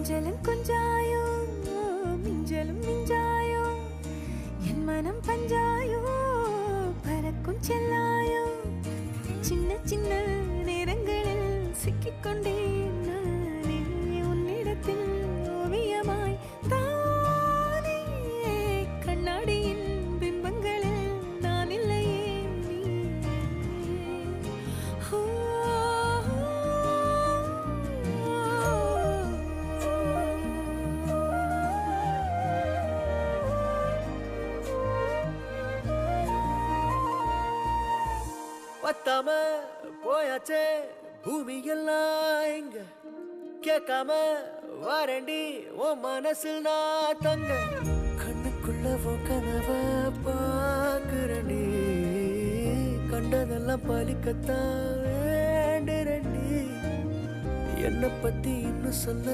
கொஞ்சலும் கொஞ்சாயோ மிஞ்சலும் மிஞ்சாயோ என் மனம் பஞ்சாயோ பறக்கும் செல்லாயோ சின்ன சின்ன நேரங்களில் சிக்கிக்கொண்டேன் நானே உன்னிடத்தில் ஓவியமாய் தானே கண்ணாடியின் பிம்பங்களில் நான் இல்லையே பத்தாம போயாச்சே பூமி எல்லாம் இங்க கேட்காம வாரண்டி உன் மனசில் நான் தங்க கண்ணுக்குள்ள உன் கனவ பாக்குறண்டி கண்டதெல்லாம் பலிக்கத்தான் வேண்டுறண்டி என்னை பத்தி இன்னும் சொல்ல